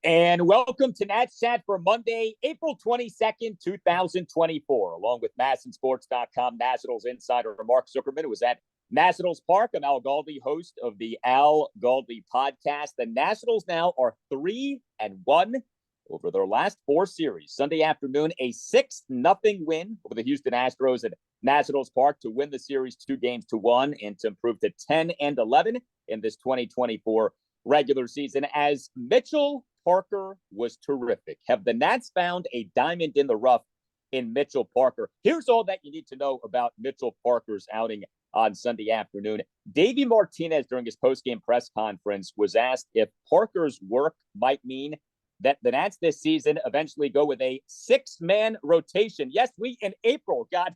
And welcome to Nats Chat for Monday, April 22nd, 2024. Along with MASNsports.com Nationals insider Mark Zuckerman, who was at Nationals Park. I'm Al Galdi, host of the Al Galdi podcast. The Nationals now are 3-1 over their last four series. Sunday afternoon, a 6-0 win over the Houston Astros at Nationals Park to win the series 2-1 and to improve to 10-11 in this 2024 regular season. As Mitchell Parker was terrific. Have the Nats found a diamond in the rough in Mitchell Parker? Here's all that you need to know about Mitchell Parker's outing on Sunday afternoon. Davey Martinez, during his postgame press conference, was asked if Parker's work might mean that the Nats this season eventually go with a six-man rotation. Yes, we in April got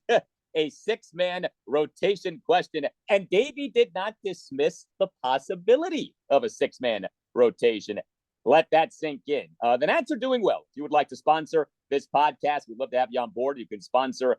a six-man rotation question, and Davey did not dismiss the possibility of a six-man rotation. Let that sink in. The Nats are doing well. If you would like to sponsor this podcast, we'd love to have you on board. You can sponsor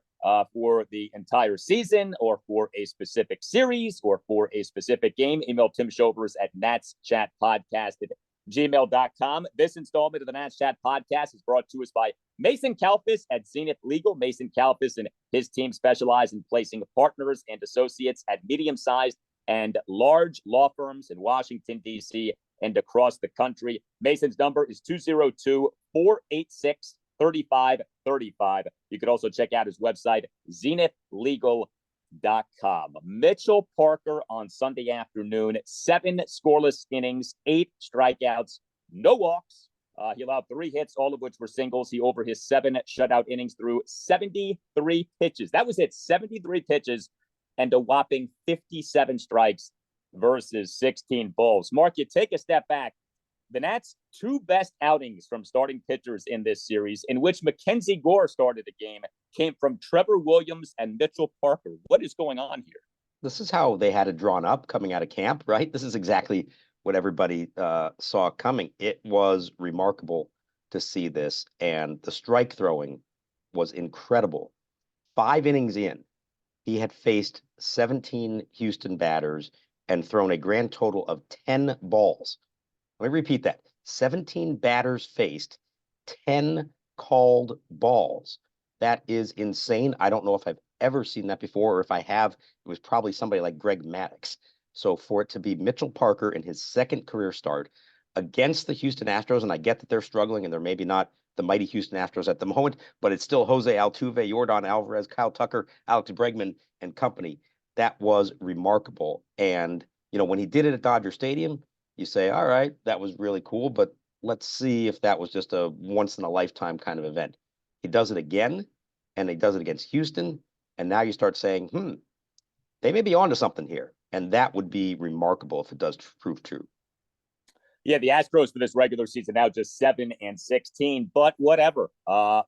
for the entire season or for a specific series or for a specific game. Email Tim Shovers at natschatpodcast@gmail.com. This installment of the Nats Chat podcast is brought to us by Mason Kalfis at Zenith Legal. Mason Kalfis and his team specialize in placing partners and associates at medium-sized and large law firms in Washington, D.C., and across the country. Mason's number is 202-486-3535. You could also check out his website, zenithlegal.com. Mitchell Parker on Sunday afternoon, 7 scoreless innings, 8 strikeouts, no walks. He allowed 3 hits, all of which were singles. He over his 7 shutout innings threw 73 pitches. That was it, 73 pitches and a whopping 57 strikes versus 16 balls. Mark, you take a step back. The Nats' 2 best outings from starting pitchers in this series, in which Mackenzie Gore started the game, came from Trevor Williams and Mitchell Parker. What is going on here? This is how they had it drawn up coming out of camp, right? This is exactly what everybody saw coming. It was remarkable to see this, and the strike throwing was incredible. 5 innings in, he had faced 17 Houston batters and thrown a grand total of 10 balls. Let me repeat that. 17 batters faced, 10 called balls. That is insane. I don't know if I've ever seen that before, or if I have, it was probably somebody like Greg Maddux. So for it to be Mitchell Parker in his second career start against the Houston Astros, and I get that they're struggling and they're maybe not the mighty Houston Astros at the moment, but it's still Jose Altuve, Yordan Alvarez, Kyle Tucker, Alex Bregman, and company. That was remarkable. And, you know, when he did it at Dodger Stadium, you say, all right, that was really cool, but let's see if that was just a once-in-a-lifetime kind of event. He does it again, and he does it against Houston, and now you start saying, they may be onto something here, and that would be remarkable if it does prove true. Yeah, the Astros for this regular season now just 7-16, but whatever.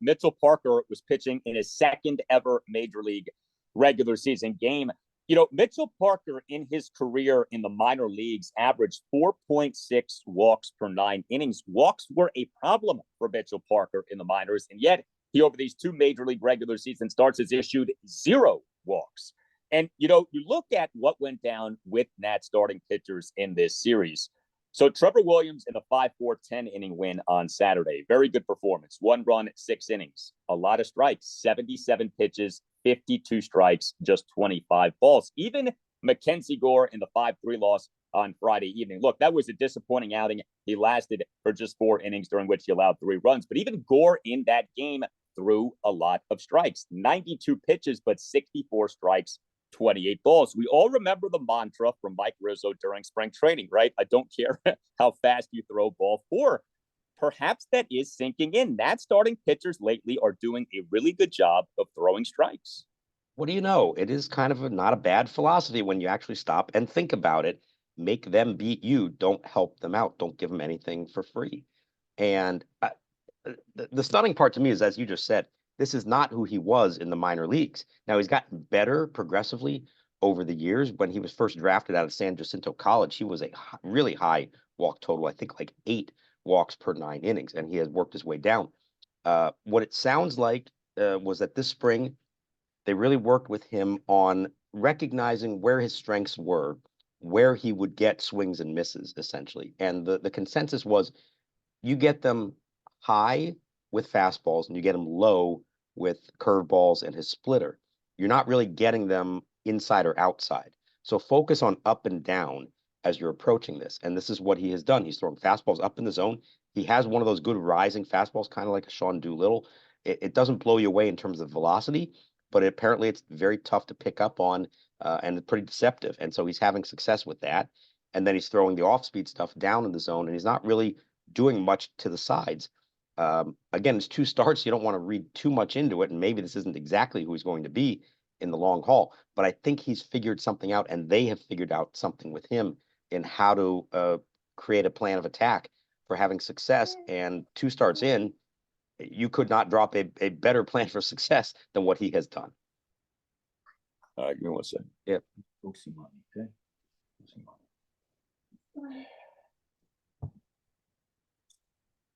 Mitchell Parker was pitching in his second ever major league regular season game. You know, Mitchell Parker in his career in the minor leagues averaged 4.6 walks per 9 innings. Walks were a problem for Mitchell Parker in the minors, and yet he, over these 2 major league regular season starts, has issued 0 walks. And, you know, you look at what went down with Nats starting pitchers in this series. So Trevor Williams in a 5-4 10-inning win on Saturday. Very good performance. 1 run, 6 innings. A lot of strikes. 77 pitches, 52 strikes, just 25 balls. Even Mackenzie Gore in the 5-3 loss on Friday evening. Look, that was a disappointing outing. He lasted for just 4 innings, during which he allowed 3 runs. But even Gore in that game threw a lot of strikes. 92 pitches, but 64 strikes, 28 balls. We all remember the mantra from Mike Rizzo during spring training, right? I don't care how fast you throw ball 4. Perhaps that is sinking in. Nats starting pitchers lately are doing a really good job of throwing strikes. What do you know? It is kind of not a bad philosophy when you actually stop and think about it. Make them beat you. Don't help them out. Don't give them anything for free. And the stunning part to me is, as you just said, this is not who he was in the minor leagues. Now, he's gotten better progressively over the years. When he was first drafted out of San Jacinto College, he was a really high walk total, I think like 8 walks per 9 innings, and he has worked his way down. What it sounds like was that this spring, they really worked with him on recognizing where his strengths were, where he would get swings and misses, essentially. And the consensus was you get them high with fastballs and you get them low with curveballs and his splitter. You're not really getting them inside or outside. So focus on up and down as you're approaching this. And this is what he has done. He's throwing fastballs up in the zone. He has one of those good rising fastballs, kind of like a Sean Doolittle. It doesn't blow you away in terms of velocity, but apparently it's very tough to pick up on and pretty deceptive. And so he's having success with that. And then he's throwing the off-speed stuff down in the zone, and he's not really doing much to the sides. Again, it's 2 starts. You don't want to read too much into it, and maybe this isn't exactly who he's going to be in the long haul. But I think he's figured something out, and they have figured out something with him in how to create a plan of attack for having success. And 2 starts in, you could not drop a better plan for success than what he has done. Give me 1 second. Yep. Okay.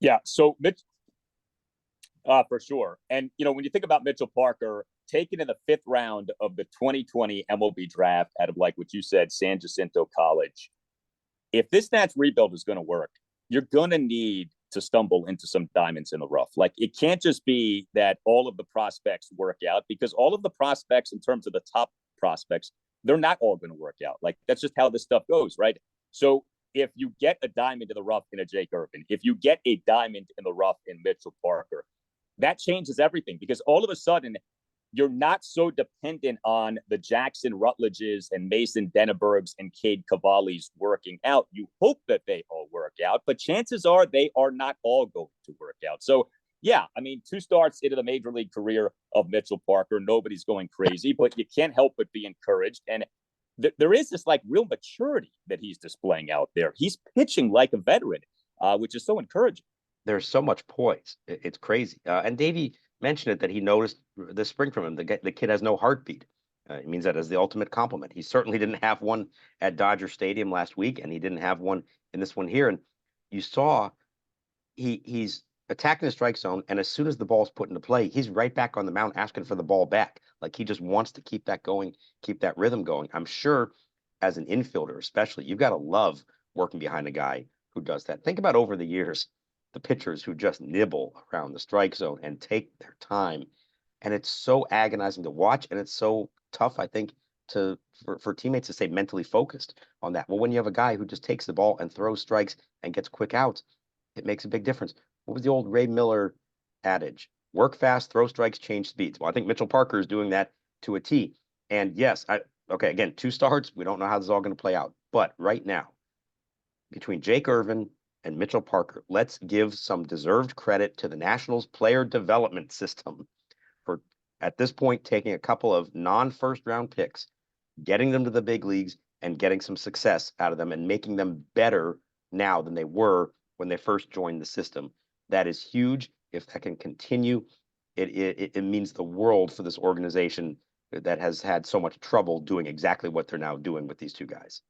Yeah, so Mitch, for sure. And, when you think about Mitchell Parker, taken in the 5th round of the 2020 MLB draft out of, like what you said, San Jacinto College, if this Nats rebuild is going to work, you're going to need to stumble into some diamonds in the rough. Like, it can't just be that all of the prospects work out, because all of the prospects, in terms of the top prospects, they're not all going to work out. Like, that's just how this stuff goes, right? So if you get a diamond in the rough in a Jake Irvin, if you get a diamond in the rough in Mitchell Parker, that changes everything, because all of a sudden you're not so dependent on the Jackson Rutledges and Mason Dennebergs and Cade Cavallis working out. You hope that they all work out, but chances are they are not all going to work out. So, yeah, I mean, 2 starts into the major league career of Mitchell Parker. Nobody's going crazy, but you can't help but be encouraged. And there is this like real maturity that he's displaying out there. He's pitching like a veteran, which is so encouraging. There's so much poise. It's crazy. And Davey mentioned it that he noticed this spring from him. The kid has no heartbeat. It means that as the ultimate compliment. He certainly didn't have one at Dodger Stadium last week, and he didn't have one in this one here. And you saw he's attacking the strike zone, and as soon as the ball's put into play, he's right back on the mound asking for the ball back. Like, he just wants to keep that going, keep that rhythm going. I'm sure as an infielder, especially, you've got to love working behind a guy who does that. Think about over the years, the pitchers who just nibble around the strike zone and take their time. And it's so agonizing to watch, and it's so tough, I think, for teammates to stay mentally focused on that. Well, when you have a guy who just takes the ball and throws strikes and gets quick outs, it makes a big difference. What was the old Ray Miller adage? Work fast, throw strikes, change speeds. Well, I think Mitchell Parker is doing that to a T. And yes, okay, again, 2 starts. We don't know how this is all going to play out. But right now, between Jake Irvin and Mitchell Parker, let's give some deserved credit to the Nationals player development system for, at this point, taking a couple of non-first round picks, getting them to the big leagues, and getting some success out of them and making them better now than they were when they first joined the system. That is huge. If that can continue, it means the world for this organization that has had so much trouble doing exactly what they're now doing with these 2 guys.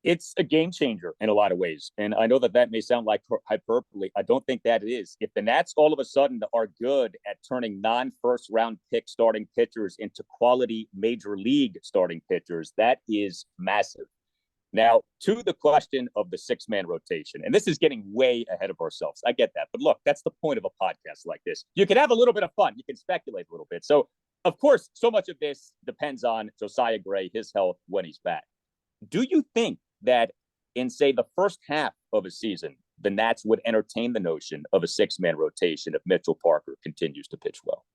It's a game changer in a lot of ways. And I know that may sound like hyperbole. I don't think that it is. If the Nats all of a sudden are good at turning non-first round pick starting pitchers into quality major league starting pitchers, that is massive. Now, to the question of the 6-man rotation, and this is getting way ahead of ourselves. I get that. But look, that's the point of a podcast like this. You can have a little bit of fun. You can speculate a little bit. So, of course, so much of this depends on Josiah Gray, his health when he's back. Do you think that in, say, the first half of a season, the Nats would entertain the notion of a 6-man rotation if Mitchell Parker continues to pitch well?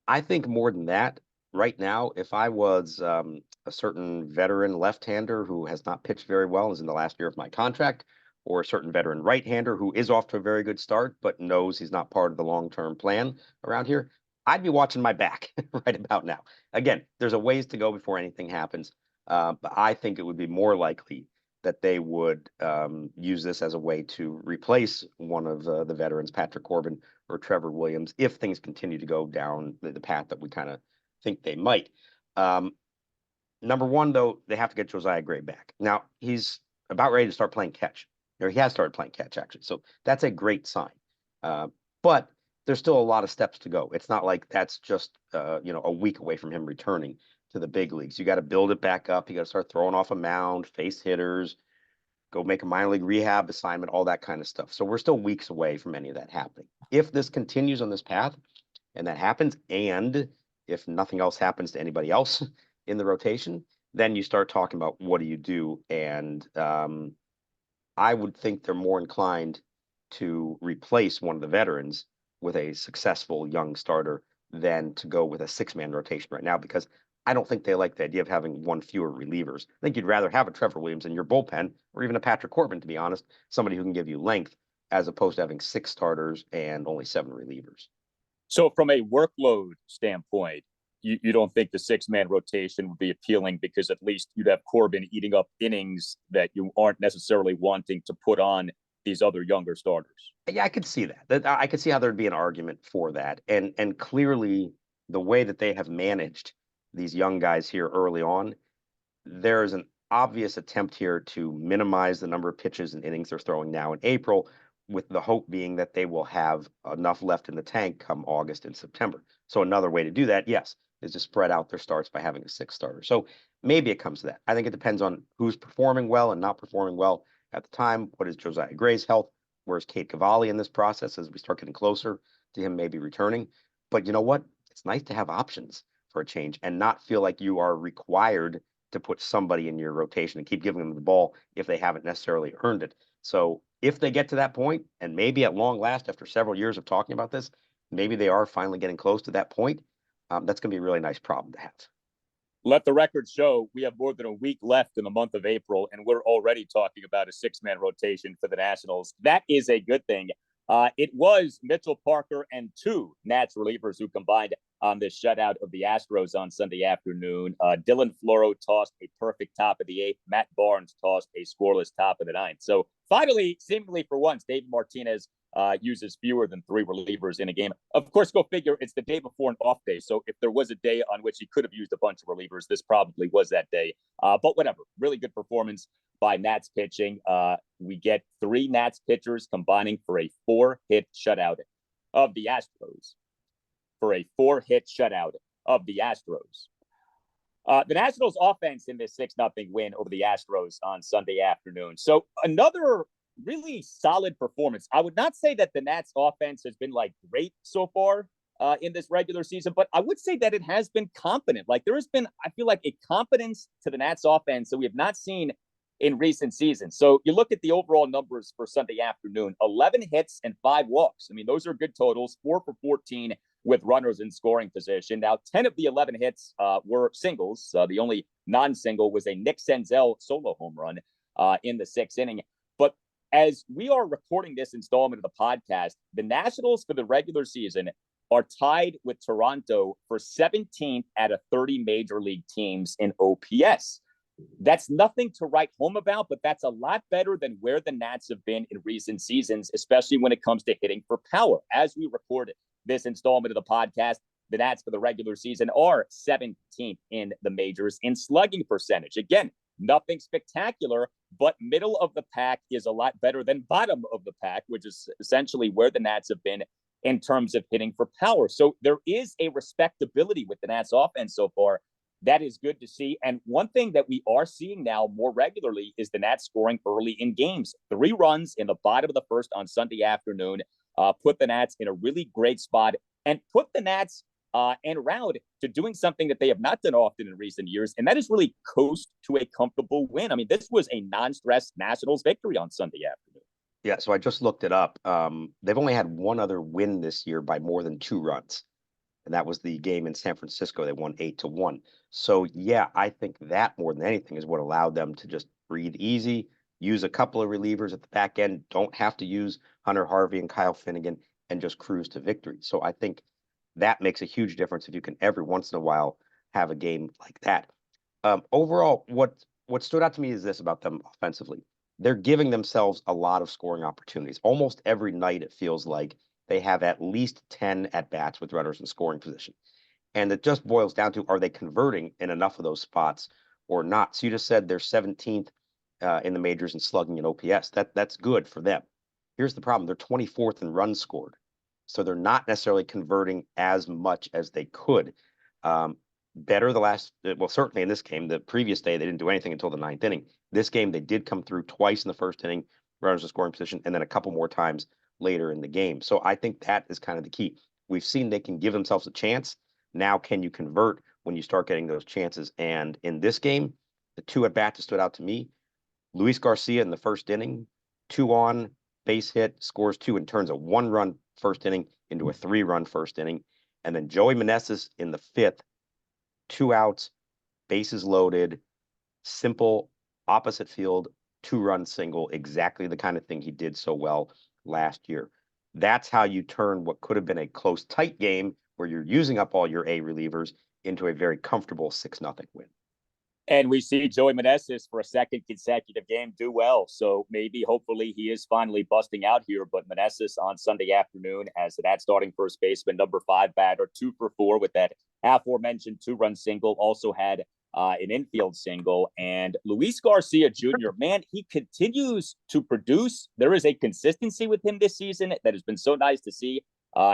I think more than that. Right now, if I was a certain veteran left-hander who has not pitched very well, is in the last year of my contract, or a certain veteran right-hander who is off to a very good start, but knows he's not part of the long-term plan around here, I'd be watching my back right about now. Again, there's a ways to go before anything happens, but I think it would be more likely that they would use this as a way to replace one of the veterans, Patrick Corbin or Trevor Williams, if things continue to go down the path that we kind of think they might. Number one, though, they have to get Josiah Gray back. Now, he's about ready to start playing catch. Or he has started playing catch, actually. So that's a great sign. But there's still a lot of steps to go. It's not like that's just a week away from him returning to the big leagues. You got to build it back up. You got to start throwing off a mound, face hitters, go make a minor league rehab assignment, all that kind of stuff. So we're still weeks away from any of that happening. If this continues on this path and that happens, and if nothing else happens to anybody else in the rotation, then you start talking about what do you do. And I would think they're more inclined to replace one of the veterans with a successful young starter than to go with a six-man rotation right now, because I don't think they like the idea of having one fewer relievers. I think you'd rather have a Trevor Williams in your bullpen, or even a Patrick Corbin, to be honest, somebody who can give you length, as opposed to having six starters and only seven relievers. So from a workload standpoint, you don't think the six-man rotation would be appealing because at least you'd have Corbin eating up innings that you aren't necessarily wanting to put on these other younger starters. Yeah, I could see that. I could see how there'd be an argument for that. And clearly the way that they have managed these young guys here early on, there's an obvious attempt here to minimize the number of pitches and innings they're throwing now in April, with the hope being that they will have enough left in the tank come August and September. So another way to do that, yes, is to spread out their starts by having a six starter. So maybe it comes to that. I think it depends on who's performing well and not performing well at the time. What is Josiah Gray's health? Where's Cade Cavalli in this process as we start getting closer to him maybe returning? But you know what? It's nice to have options for a change and not feel like you are required to put somebody in your rotation and keep giving them the ball if they haven't necessarily earned it. So if they get to that point, and maybe at long last, after several years of talking about this, maybe they are finally getting close to that point, that's going to be a really nice problem to have. Let the record show we have more than a week left in the month of April, and we're already talking about a six-man rotation for the Nationals. That is a good thing. It was Mitchell Parker and two Nats relievers who combined on this shutout of the Astros on Sunday afternoon. Dylan Floro tossed a perfect top of the eighth. Matt Barnes tossed a scoreless top of the ninth. So finally, seemingly for once, David Martinez uses fewer than three relievers in a game. Of course, go figure, it's the day before an off day. So if there was a day on which he could have used a bunch of relievers, this probably was that day. But whatever, really good performance by Nats pitching. We get three Nats pitchers combining for a 4-hit shutout of the Astros. The Nationals offense in this 6-0 win over the Astros on Sunday afternoon. So another really solid performance. I would not say that the Nats offense has been like great so far in this regular season, but I would say that it has been competent. Like there has been, I feel like, a competence to the Nats offense that we have not seen in recent seasons. So you look at the overall numbers for Sunday afternoon, 11 hits and 5 walks. I mean, those are good totals, 4 for 14 with runners in scoring position. Now, 10 of the 11 hits were singles. The only non-single was a Nick Senzel solo home run in the 6th inning. But as we are recording this installment of the podcast, the Nationals for the regular season are tied with Toronto for 17th out of 30 major league teams in OPS. That's nothing to write home about, but that's a lot better than where the Nats have been in recent seasons, especially when it comes to hitting for power. As we record this installment of the podcast, the Nats for the regular season are 17th in the majors in slugging percentage. Again, nothing spectacular, but middle of the pack is a lot better than bottom of the pack, which is essentially where the Nats have been in terms of hitting for power. So there is a respectability with the Nats offense so far. That is good to see. And one thing that we are seeing now more regularly is the Nats scoring early in games. 3 runs in the bottom of the first on Sunday afternoon put the Nats in a really great spot and put the Nats en route to doing something that they have not done often in recent years, and that is really coast to a comfortable win. I mean, this was a non-stress Nationals victory on Sunday afternoon. Yeah, so I just looked it up. They've only had one other win this year by more than 2 runs. And that was the game in San Francisco. They won 8-1. So yeah, I think that more than anything is what allowed them to just breathe easy, use a couple of relievers at the back end, don't have to use Hunter Harvey and Kyle Finnegan, and just cruise to victory. So I think that makes a huge difference if you can every once in a while have a game like that. Overall, what stood out to me is this about them offensively. They're giving themselves a lot of scoring opportunities. Almost every night, it feels like they have at least 10 at-bats with runners in scoring position. And it just boils down to, are they converting in enough of those spots or not? So you just said they're 17th in the majors in slugging and OPS. That's good for them. Here's the problem. They're 24th in runs scored. So they're not necessarily converting as much as they could. better the last, well, certainly in this game. The previous day, they didn't do anything until the ninth inning. This game, they did come through twice in the first inning, runners in scoring position, and then a couple more times later in the game. So I think that is kind of the key. We've seen they can give themselves a chance. Now, can you convert when you start getting those chances? And in this game, the two at bats that stood out to me, Luis Garcia in the first inning, 2 on, base hit, scores 2, and turns a 1-run first inning into a 3-run first inning. And then Joey Meneses in the fifth, 2 outs, bases loaded, simple opposite field 2-run single, exactly the kind of thing he did so well last year. That's how you turn what could have been a close, tight game where you're using up all your A relievers into a very comfortable 6-0 win. And we see Joey Meneses for a second consecutive game do well. So maybe, hopefully, he is finally busting out here. But Meneses on Sunday afternoon as that starting first baseman, number 5 batter, 2 for 4 with that aforementioned 2-run single. Also had an infield single. And Luis Garcia Jr., man, he continues to produce. There is a consistency with him this season that has been so nice to see.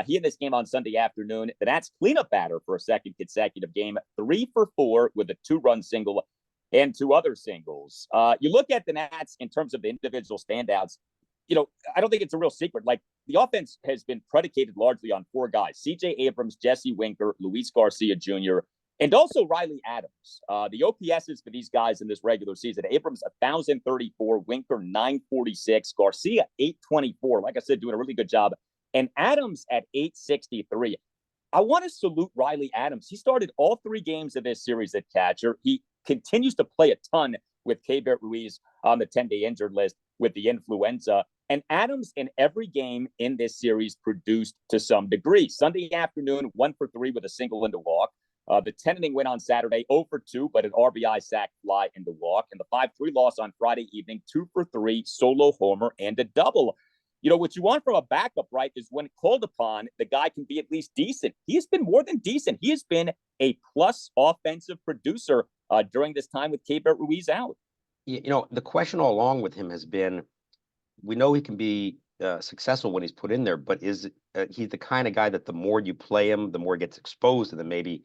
He in this game on Sunday afternoon, the Nats cleanup batter for a second consecutive game, 3 for 4 with a 2-run single and 2 other singles. You look at the Nats in terms of the individual standouts, I don't think it's a real secret. Like, the offense has been predicated largely on 4 guys: C.J. Abrams, Jesse Winker, Luis Garcia Jr., and also Riley Adams. The OPSs for these guys in this regular season: Abrams 1,034, Winker 946, Garcia 824. Like I said, doing a really good job. And Adams at 863. I want to salute Riley Adams. He started all 3 games of this series at catcher. He continues to play a ton with Keibert Ruiz on the 10-day injured list with the influenza. And Adams in every game in this series produced to some degree. Sunday afternoon, 1 for 3 with a single and a walk. The 10-inning win on Saturday, 0 for 2, but an RBI sac fly and a walk. And the 5-3 loss on Friday evening, 2 for 3, solo homer and a double. What you want from a backup, right, is when called upon, the guy can be at least decent. He has been more than decent. He has been a plus offensive producer during this time with Keibert Ruiz out. The question all along with him has been, we know he can be successful when he's put in there, but is he's the kind of guy that the more you play him, the more he gets exposed, and then maybe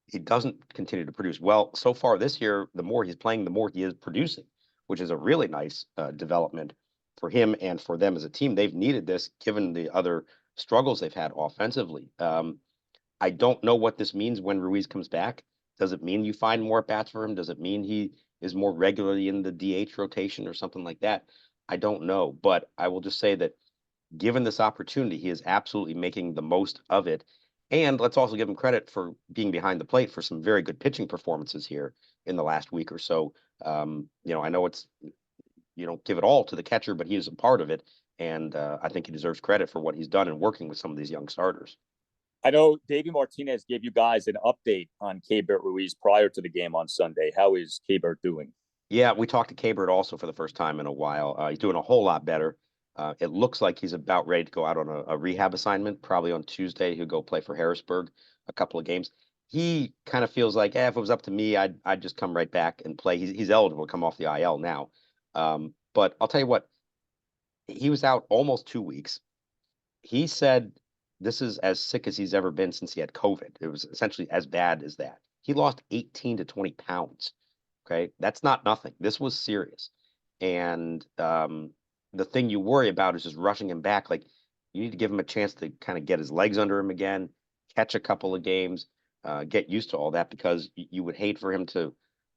he doesn't continue to produce. Well, so far this year, the more he's playing, the more he is producing, which is a really nice development for him and for them as a team. They've needed this given the other struggles they've had offensively. I don't know what this means when Ruiz comes back. Does it mean you find more bats for him? Does it mean he is more regularly in the DH rotation or something like that? I don't know, but I will just say that given this opportunity, he is absolutely making the most of it. And let's also give him credit for being behind the plate for some very good pitching performances here in the last week or so. I know you don't give it all to the catcher, but he is a part of it. And I think he deserves credit for what he's done in working with some of these young starters. I know Davey Martinez gave you guys an update on Keibert Ruiz prior to the game on Sunday. How is Keibert doing? Yeah, we talked to Keibert also for the first time in a while. He's doing a whole lot better. It looks like he's about ready to go out on a rehab assignment. Probably on Tuesday, he'll go play for Harrisburg a couple of games. He kind of feels like, if it was up to me, I'd just come right back and play. He's eligible to come off the IL now. But I'll tell you what, he was out almost 2 weeks. He said this is as sick as he's ever been since he had COVID. It was essentially as bad as that. He lost 18 to 20 pounds. Okay, that's not nothing. This was serious. And the thing you worry about is just rushing him back. Like, you need to give him a chance to kind of get his legs under him again, catch a couple of games, get used to all that, because you would hate for him to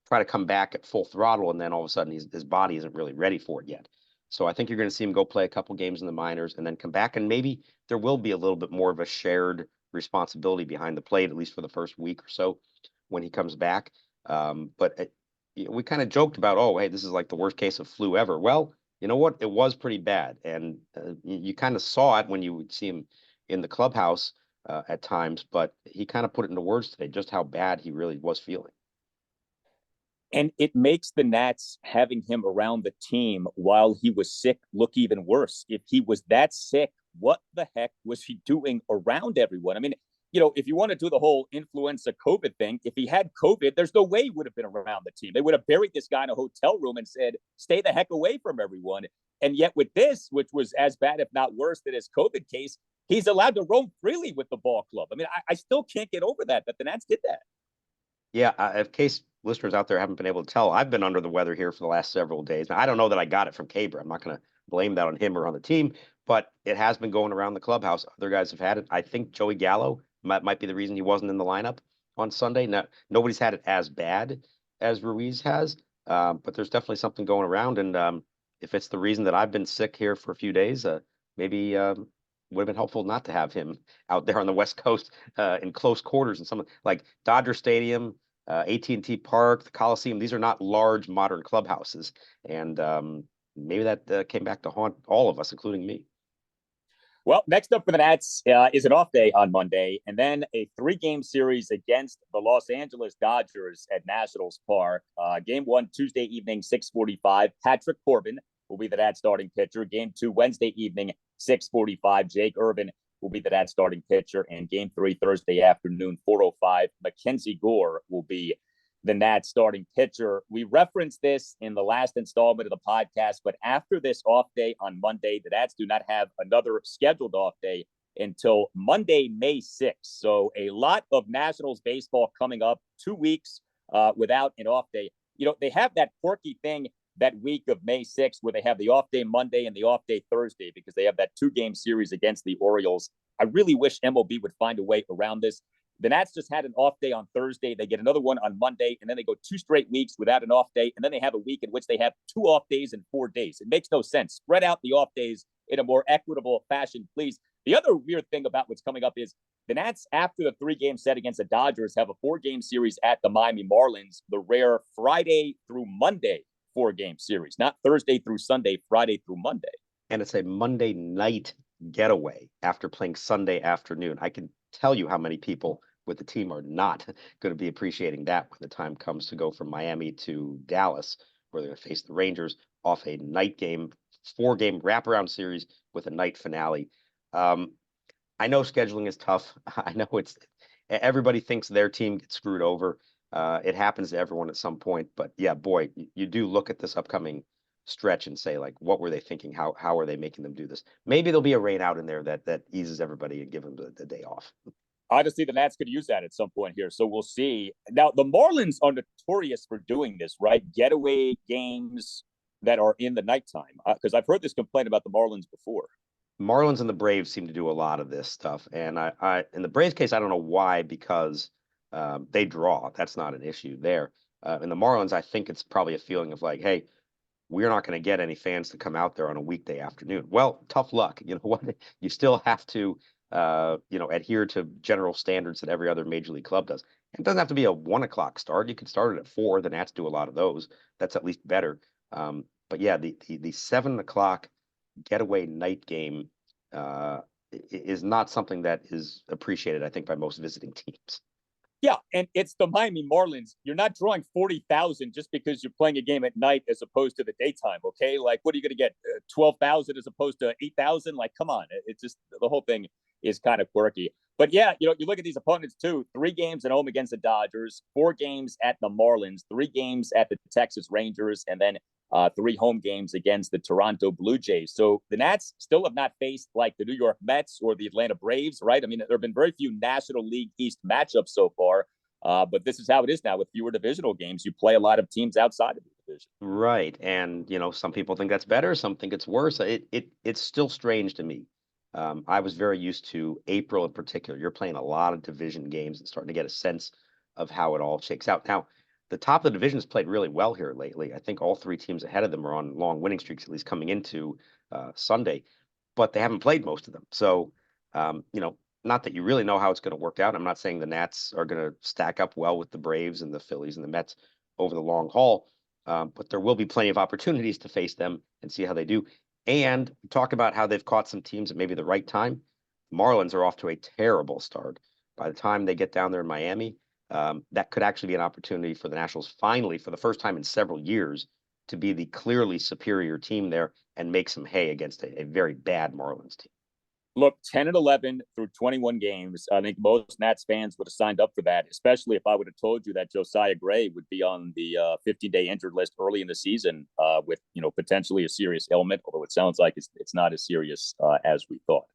try to come back at full throttle and then all of a sudden his body isn't really ready for it yet. So I think you're going to see him go play a couple games in the minors and then come back, and maybe there will be a little bit more of a shared responsibility behind the plate, at least for the first week or so when he comes back. But we kind of joked about, oh, hey, this is like the worst case of flu ever. Well, you know what? It was pretty bad. And you kind of saw it when you would see him in the clubhouse at times, but he kind of put it into words today, just how bad he really was feeling. And it makes the Nats having him around the team while he was sick look even worse. If he was that sick, what the heck was he doing around everyone? I mean, if you want to do the whole influenza COVID thing, if he had COVID, there's no way he would have been around the team. They would have buried this guy in a hotel room and said, stay the heck away from everyone. And yet with this, which was as bad, if not worse, than his COVID case, he's allowed to roam freely with the ball club. I mean, I still can't get over that the Nats did that. Yeah, in case listeners out there haven't been able to tell, I've been under the weather here for the last several days. Now, I don't know that I got it from Cabra. I'm not going to blame that on him or on the team, but it has been going around the clubhouse. Other guys have had it. I think Joey Gallo might be the reason he wasn't in the lineup on Sunday. Now, nobody's had it as bad as Ruiz has, but there's definitely something going around. And if it's the reason that I've been sick here for a few days, maybe would have been helpful not to have him out there on the West Coast in close quarters and some like Dodger Stadium, AT&T Park, the Coliseum. These are not large modern clubhouses, and maybe that came back to haunt all of us, including me. Well, next up for the Nats is an off day on Monday, and then a 3-game series against the Los Angeles Dodgers at Nationals Park. Game 1, Tuesday evening, 6:45. Patrick Corbin will be the Nats starting pitcher. Game 2, Wednesday evening, 6:45. Jake Irvin will be the Nats starting pitcher. And Game 3, Thursday afternoon, 4:05. Mackenzie Gore will be the Nats starting pitcher. We referenced this in the last installment of the podcast, but after this off day on Monday, the Nats do not have another scheduled off day until Monday, May 6th. So a lot of Nationals baseball coming up, 2 weeks without an off day. You know, they have that quirky thing that week of May 6th where they have the off day Monday and the off day Thursday because they have that 2-game series against the Orioles. I really wish MLB would find a way around this. The Nats just had an off day on Thursday. They get another one on Monday, and then they go 2 straight weeks without an off day, and then they have a week in which they have 2 off days in 4 days. It makes no sense. Spread out the off days in a more equitable fashion, please. The other weird thing about what's coming up is the Nats, after the 3-game set against the Dodgers, have a 4-game series at the Miami Marlins, the rare Friday through Monday 4-game series, not Thursday through Sunday, Friday through Monday. And it's a Monday night getaway after playing Sunday afternoon. I can tell you how many people with the team are not going to be appreciating that when the time comes to go from Miami to Dallas, where they're going to face the Rangers off a night game, 4-game wraparound series with a night finale. I know scheduling is tough. I know everybody thinks their team gets screwed over. It happens to everyone at some point, but yeah, boy, you do look at this upcoming stretch and say, like, what were they thinking? How are they making them do this? Maybe there'll be a rain out in there that eases everybody and give them the day off. Honestly, the Nats could use that at some point here. So we'll see. Now, the Marlins are notorious for doing this, right? Getaway games that are in the nighttime. Because I've heard this complaint about the Marlins before. Marlins and the Braves seem to do a lot of this stuff. And I in the Braves case, I don't know why, because they draw. That's not an issue there. In the Marlins, I think it's probably a feeling of like, hey, we're not going to get any fans to come out there on a weekday afternoon. Well, tough luck. You know what? You still have to, adhere to general standards that every other major league club does. It doesn't have to be a 1 o'clock start. You can start it at 4. The Nats do a lot of those. That's at least better. But yeah, the 7 o'clock getaway night game is not something that is appreciated, I think, by most visiting teams. Yeah, and it's the Miami Marlins. You're not drawing 40,000 just because you're playing a game at night as opposed to the daytime, okay? Like, what are you going to get, 12,000 as opposed to 8,000? Like, come on. It's just the whole thing is kind of quirky. But yeah, you look at these opponents too. 3 games at home against the Dodgers, 4 games at the Marlins, 3 games at the Texas Rangers, and then 3 home games against the Toronto Blue Jays. So the Nats still have not faced like the New York Mets or the Atlanta Braves, right? I mean, there have been very few National League East matchups so far, but this is how it is now with fewer divisional games. You play a lot of teams outside of the division. Right. And, some people think that's better. Some think it's worse. It's still strange to me. I was very used to April in particular. You're playing a lot of division games and starting to get a sense of how it all shakes out. Now, the top of the division has played really well here lately. I think all 3 teams ahead of them are on long winning streaks, at least coming into Sunday, but they haven't played most of them. So, not that you really know how it's going to work out. I'm not saying the Nats are going to stack up well with the Braves and the Phillies and the Mets over the long haul, but there will be plenty of opportunities to face them and see how they do. And talk about how they've caught some teams at maybe the right time. Marlins are off to a terrible start. By the time they get down there in Miami, that could actually be an opportunity for the Nationals finally, for the first time in several years, to be the clearly superior team there and make some hay against a very bad Marlins team. Look, 10-11 through 21 games. I think most Nats fans would have signed up for that, especially if I would have told you that Josiah Gray would be on the 15-day injured list early in the season with, potentially a serious ailment, although it sounds like it's not as serious as we thought.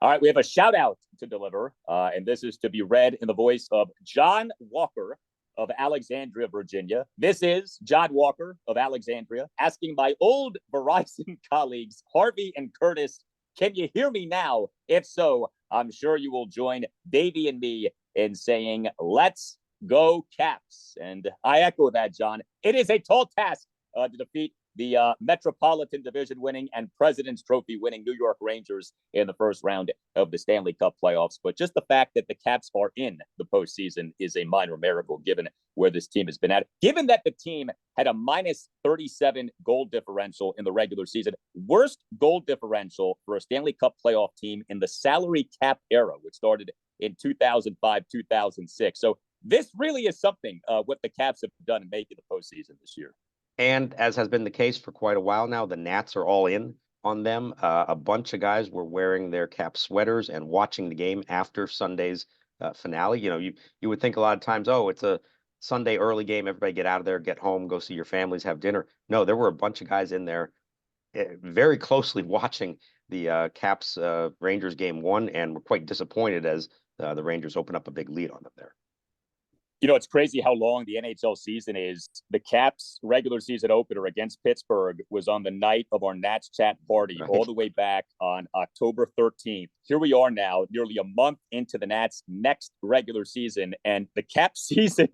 All right, we have a shout out to deliver, and this is to be read in the voice of John Walker, of Alexandria, Virginia. This is John Walker of Alexandria asking my old Verizon colleagues, Harvey and Curtis, can you hear me now? If so, I'm sure you will join Davey and me in saying, let's go Caps. And I echo that, John. It is a tall task to defeat the Metropolitan Division winning and President's Trophy winning New York Rangers in the first round of the Stanley Cup playoffs. But just the fact that the Caps are in the postseason is a minor miracle given where this team has been at. Given that the team had a minus 37 goal differential in the regular season, worst goal differential for a Stanley Cup playoff team in the salary cap era, which started in 2005, 2006. So this really is something what the Caps have done in making the postseason this year. And as has been the case for quite a while now, the Nats are all in on them. A bunch of guys were wearing their Cap sweaters and watching the game after Sunday's finale. You would think a lot of times, oh, it's a Sunday early game. Everybody get out of there, get home, go see your families, have dinner. No, there were a bunch of guys in there very closely watching the Caps Rangers game one and were quite disappointed as the Rangers opened up a big lead on them there. You know, it's crazy how long the NHL season is. The Caps regular season opener against Pittsburgh was on the night of our Nats chat party, right, all the way back on October 13th. Here we are now, nearly a month into the Nats' next regular season, and the Caps season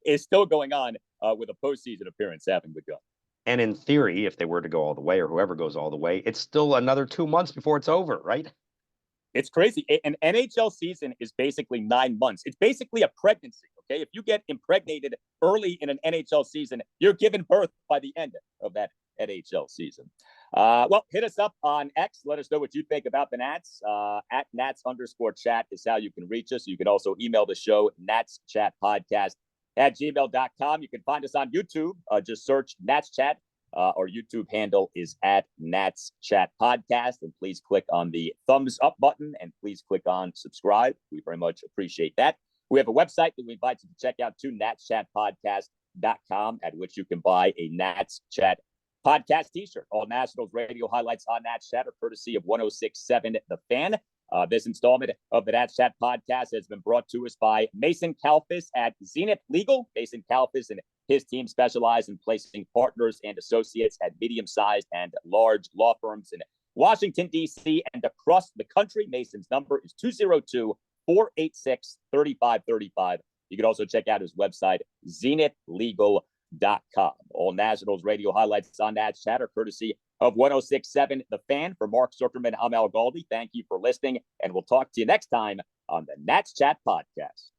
is still going on with a postseason appearance having begun. And in theory, if they were to go all the way, or whoever goes all the way, it's still another 2 months before it's over, right? It's crazy. An NHL season is basically 9 months. It's basically a pregnancy. Okay, if you get impregnated early in an NHL season, you're given birth by the end of that NHL season. Well, hit us up on X. Let us know what you think about the Nats. At Nats_chat is how you can reach us. You can also email the show, natschatpodcast@gmail.com. You can find us on YouTube. Just search Nats Chat. Our YouTube handle is at Nats Chat Podcast. And please click on the thumbs up button and please click on subscribe. We very much appreciate that. We have a website that we invite you to check out too, natschatpodcast.com, at which you can buy a Nats Chat Podcast t-shirt. All Nationals radio highlights on Nats Chat are courtesy of 106.7 The Fan. This installment of the Nats Chat Podcast has been brought to us by Mason Kalfis at Zenith Legal. Mason Kalfis and his team specialize in placing partners and associates at medium-sized and large law firms in Washington, D.C. and across the country. Mason's number is 202-486-3535. You can also check out his website, zenithlegal.com. All Nationals radio highlights on Nats Chat are courtesy of 106.7 The Fan. For Mark Zuckerman, I'm Al Galdi. Thank you for listening, and we'll talk to you next time on the Nats Chat Podcast.